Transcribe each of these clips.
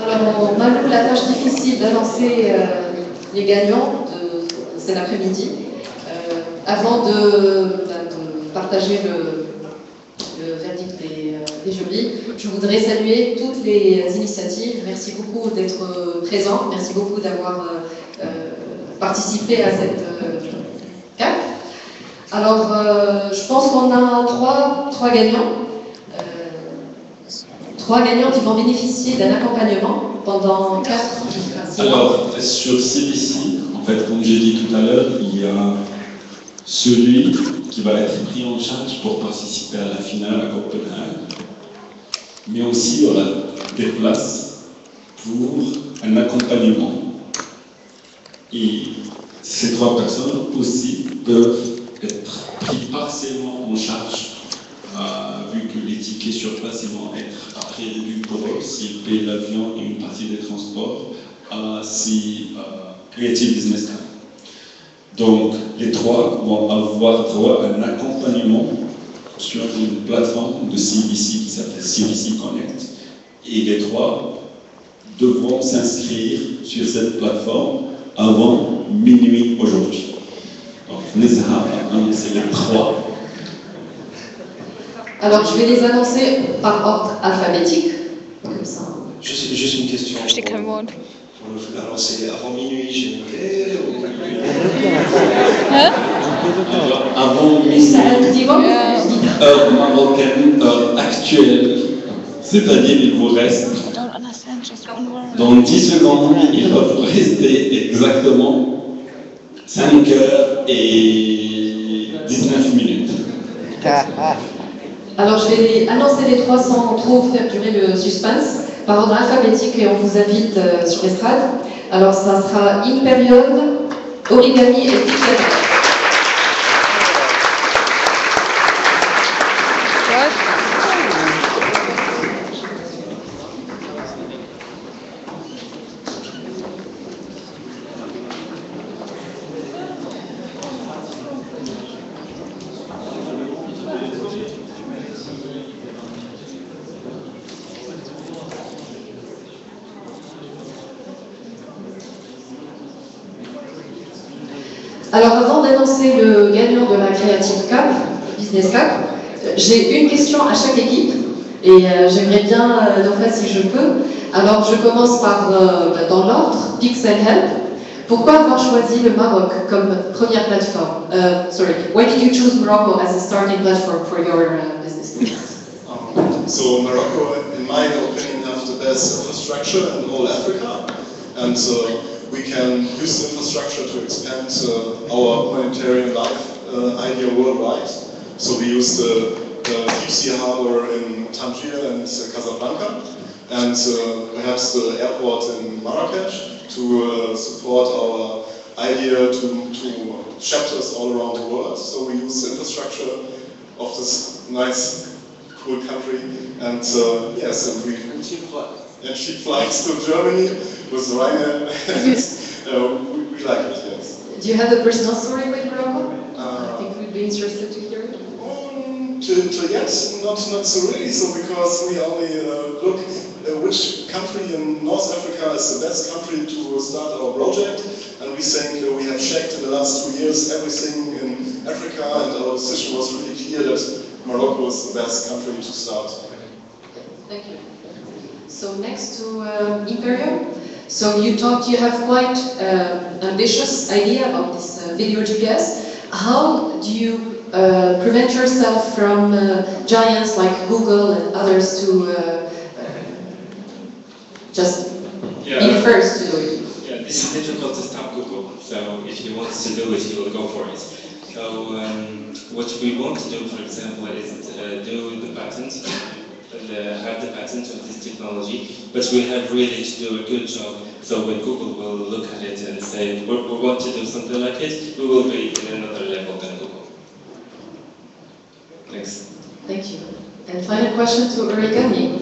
Alors, on a eu la tâche difficile d'annoncer les gagnants de cet après-midi. Avant de partager le verdict des jurys, je voudrais saluer toutes les initiatives. Merci beaucoup d'être présents. Merci beaucoup d'avoir participé à cette CAP. Alors, je pense qu'on a trois gagnants. Trois gagnants qui vont bénéficier d'un accompagnement pendant 4 jusqu'à 6 mois. Alors, sur CBC, en fait, comme j'ai dit tout à l'heure, il y a celui qui va être pris en charge pour participer à la finale à Copenhague, mais aussi il y aura des places pour un accompagnement. Et ces 3 personnes aussi peuvent être pris partiellement en charge, vu que les tickets sur place ils vont être prévus pour eux, s'ils payent l'avion et une partie des transports, si Creative Business Camp. Donc, les 3 vont avoir droit à un accompagnement sur une plateforme de CBC qui s'appelle CBC Connect. Et les 3 devront s'inscrire sur cette plateforme avant minuit aujourd'hui. Donc, Nezha va annoncer les 3. Alors, je vais les annoncer par ordre alphabétique, comme ça. Juste une question. Pour le annoncer avant minuit, j'ai noté ou... Avant minuit, heure marocaine, heure actuelle, c'est-à-dire il vous reste dans 10 secondes, il va vous rester exactement 5 heures et 19 minutes. Alors, je vais annoncer les 3 sans trop faire durer le suspense, par ordre alphabétique, et on vous invite sur l'estrade. Alors, ça sera Imperium, Origami et Pixel. Alors, avant d'annoncer le gagnant de la Creative Cup, Business Cup, j'ai une question à chaque équipe et j'aimerais bien, Nofra, si je peux. Alors, je commence par, dans l'ordre, Pixel Help. Pourquoi avoir choisi le Maroc comme première plateforme? Why did you choose Morocco as a starting platform for your business? So Morocco, in my opinion, has the best infrastructure in all Africa, and we can use the infrastructure to expand our humanitarian life idea worldwide. So we use the deep sea harbor in Tangier and Casablanca, and perhaps the airport in Marrakesh to support our idea to chapters all around the world. So we use the infrastructure of this nice, cool country, and yes, and cheap flights to Germany with Ryanair. We like it, yes. Do you have a personal story with Morocco? I think we'd be interested to hear it. Till yet, not so really. So because we only look which country in North Africa is the best country to start our project, and we think we have checked in the last 2 years everything in Africa, and our decision was really clear that Morocco is the best country to start. Thank you. So next to Imperium, so you have quite ambitious idea about this video GPS. How do you prevent yourself from giants like Google and others to just be first to do it? Yeah, this is difficult to stop Google. So if he wants to do it, he will go for it. So what we want to do, for example, is do the patents. Have the patent of this technology, but we have really to do a good job. So when Google will look at it and say, we want to do something like it, we will be in another level than Google. Thanks. Thank you. And final question to Origami.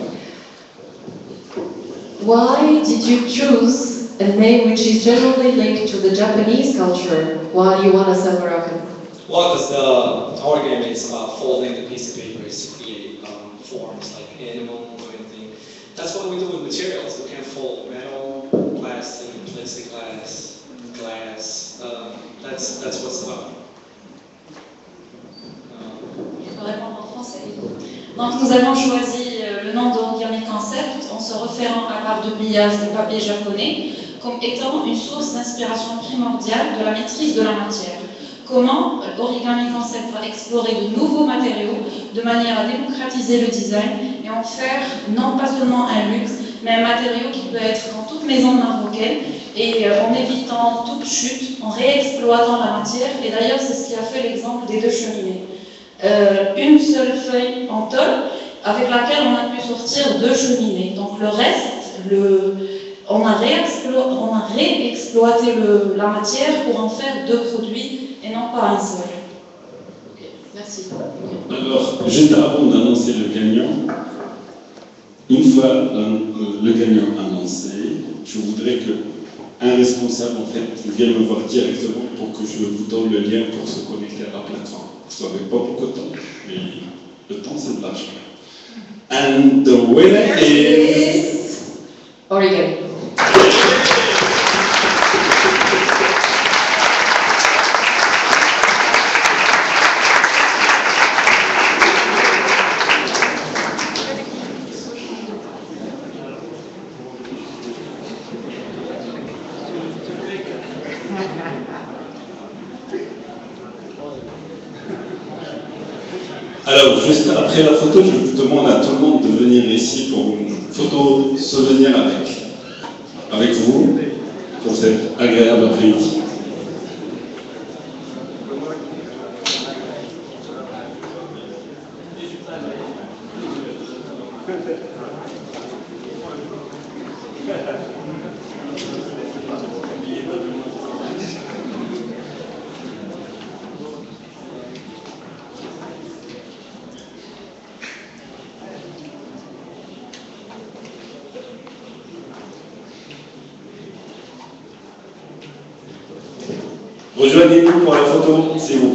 Why did you choose a name which is generally linked to the Japanese culture while you want to sell Moroccan? Well, because the origami is about folding the piece of paper to create forms like animal or anything. That's what we do with materials. We can fold metal, plastic, plexiglass, glass. That's what's up. Je peux répondre en français. Donc nous avons choisi le nom d'Origami Concept en se référant à l'art de pliage du papier japonais comme étant une source d'inspiration primordiale de la maîtrise de la matière. Comment Origami Concept va explorer de nouveaux matériaux de manière à démocratiser le design et en faire non pas seulement un luxe, mais un matériau qui peut être dans toute maison marocaine et en évitant toute chute, en réexploitant la matière. Et d'ailleurs, c'est ce qui a fait l'exemple des deux cheminées. Une seule feuille en tôle avec laquelle on a pu sortir deux cheminées. Donc le reste, on a réexploité la matière pour en faire deux produits et non pas un seul. Ok, merci. Alors, juste avant d'annoncer le gagnant, une fois le gagnant annoncé, je voudrais qu'un responsable en fait vienne me voir directement pour que je vous donne le lien pour se connecter à la plateforme. Vous n'avez pas beaucoup de temps, mais le temps c'est de l'argent. And the winner is Origami. Alors, juste après la photo, je demande à tout le monde de venir ici pour une photo souvenir avec vous pour cet agréable après-midi. Rejoignez-nous pour la photo, s'il vous plaît.